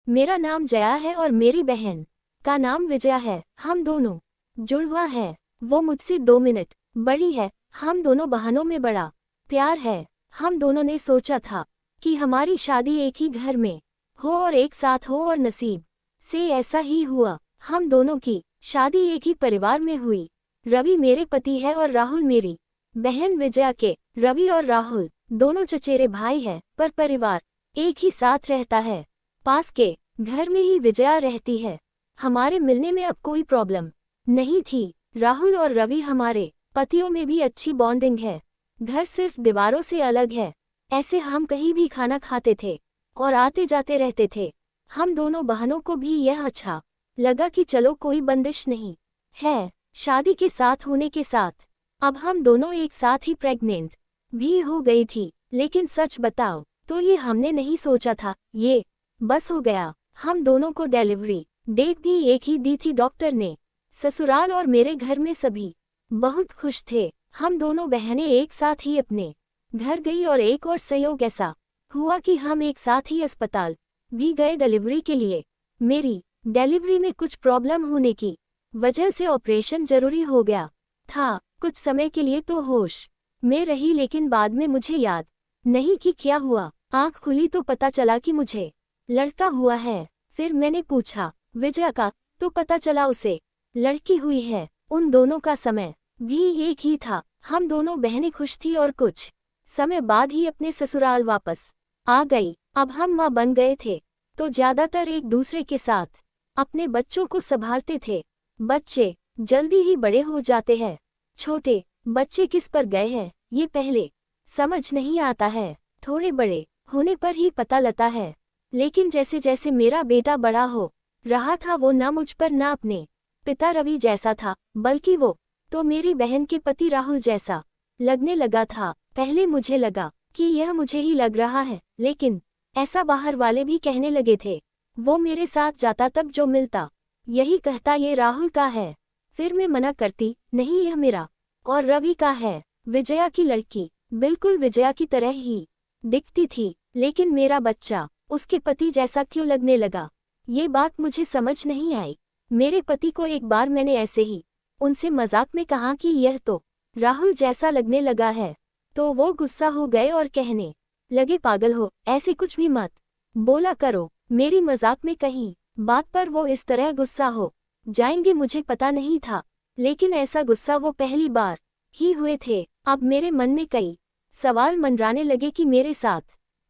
मेरा नाम जया है और मेरी बहन का नाम विजया है। हम दोनों जुड़वा है। वो मुझसे 2 मिनट बड़ी है। हम दोनों बहनों में बड़ा प्यार है। हम दोनों ने सोचा था कि हमारी शादी एक ही घर में हो और एक साथ हो, और नसीब से ऐसा ही हुआ। हम दोनों की शादी एक ही परिवार में हुई। रवि मेरे पति है और राहुल मेरी बहन विजया के। रवि और राहुल दोनों चचेरे भाई हैं, पर परिवार एक ही साथ रहता है। पास के घर में ही विजया रहती है। हमारे मिलने में अब कोई प्रॉब्लम नहीं थी। राहुल और रवि हमारे पतियों में भी अच्छी बॉन्डिंग है। घर सिर्फ दीवारों से अलग है। ऐसे हम कहीं भी खाना खाते थे और आते जाते रहते थे। हम दोनों बहनों को भी यह अच्छा लगा कि चलो कोई बंदिश नहीं है। शादी के साथ होने के साथ अब हम दोनों एक साथ ही प्रेग्नेंट भी हो गई थी। लेकिन सच बताओ तो ये हमने नहीं सोचा था, ये बस हो गया। हम दोनों को डिलीवरी डेट भी एक ही दी थी डॉक्टर ने। ससुराल और मेरे घर में सभी बहुत खुश थे। हम दोनों बहनें एक साथ ही अपने घर गई और एक और संयोग ऐसा हुआ कि हम एक साथ ही अस्पताल भी गए डिलीवरी के लिए। मेरी डिलीवरी में कुछ प्रॉब्लम होने की वजह से ऑपरेशन जरूरी हो गया था। कुछ समय के लिए तो होश में रही, लेकिन बाद में मुझे याद नहीं कि क्या हुआ। आंख खुली तो पता चला कि मुझे लड़का हुआ है। फिर मैंने पूछा विजया का, तो पता चला उसे लड़की हुई है। उन दोनों का समय भी एक ही था। हम दोनों बहनें खुश थी और कुछ समय बाद ही अपने ससुराल वापस आ गई। अब हम माँ बन गए थे तो ज्यादातर एक दूसरे के साथ अपने बच्चों को संभालते थे। बच्चे जल्दी ही बड़े हो जाते हैं। छोटे बच्चे किस पर गए हैं ये पहले समझ नहीं आता है, थोड़े बड़े होने पर ही पता लगता है। लेकिन जैसे जैसे मेरा बेटा बड़ा हो रहा था, वो ना मुझ पर ना अपने पिता रवि जैसा था, बल्कि वो तो मेरी बहन के पति राहुल जैसा लगने लगा था। पहले मुझे लगा कि यह मुझे ही लग रहा है, लेकिन ऐसा बाहर वाले भी कहने लगे थे। वो मेरे साथ जाता तब जो मिलता यही कहता ये राहुल का है। फिर मैं मना करती, नहीं यह मेरा और रवि का है। विजया की लड़की बिल्कुल विजया की तरह ही दिखती थी, लेकिन मेरा बच्चा उसके पति जैसा क्यों लगने लगा, ये बात मुझे समझ नहीं आई। मेरे पति को एक बार मैंने ऐसे ही उनसे मजाक में कहा कि यह तो राहुल जैसा लगने लगा है, तो वो गुस्सा हो गए और कहने लगे पागल हो, ऐसे कुछ भी मत बोला करो। मेरी मजाक में कहीं बात पर वो इस तरह गुस्सा हो जाएंगे मुझे पता नहीं था, लेकिन ऐसा गुस्सा वो पहली बार ही हुए थे। अब मेरे मन में कई सवाल मंडराने लगे कि मेरे साथ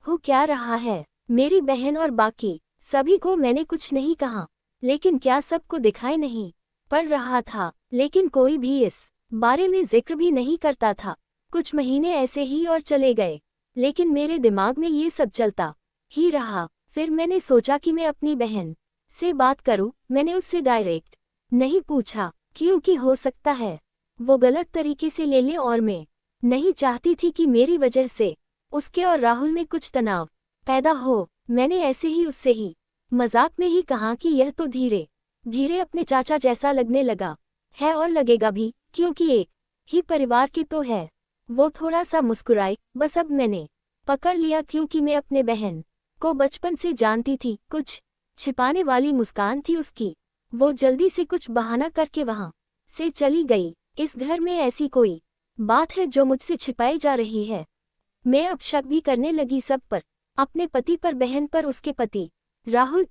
हो क्या रहा है। मेरी बहन और बाकी सभी को मैंने कुछ नहीं कहा, लेकिन क्या सबको दिखाई नहीं पड़ रहा था। लेकिन कोई भी इस बारे में जिक्र भी नहीं करता था। कुछ महीने ऐसे ही और चले गए, लेकिन मेरे दिमाग में ये सब चलता ही रहा। फिर मैंने सोचा कि मैं अपनी बहन से बात करूं। मैंने उससे डायरेक्ट नहीं पूछा, क्योंकि हो सकता है वो गलत तरीके से ले ले, और मैं नहीं चाहती थी कि मेरी वजह से उसके और राहुल में कुछ तनाव पैदा हो। मैंने ऐसे ही उससे ही मजाक में ही कहा कि यह तो धीरे धीरे अपने चाचा जैसा लगने लगा है और लगेगा भी, क्योंकि एक ही परिवार के तो है। वो थोड़ा सा मुस्कुराई। बस अब मैंने पकड़ लिया, क्योंकि मैं अपने बहन को बचपन से जानती थी। कुछ छिपाने वाली मुस्कान थी उसकी। वो जल्दी से कुछ बहाना करके वहां से चली गई। इस घर में ऐसी कोई बात है जो मुझसे छिपाई जा रही है। मैं अब शक भी करने लगी सब पर, अपने पति पर, बहन पर, उसके पति राहुल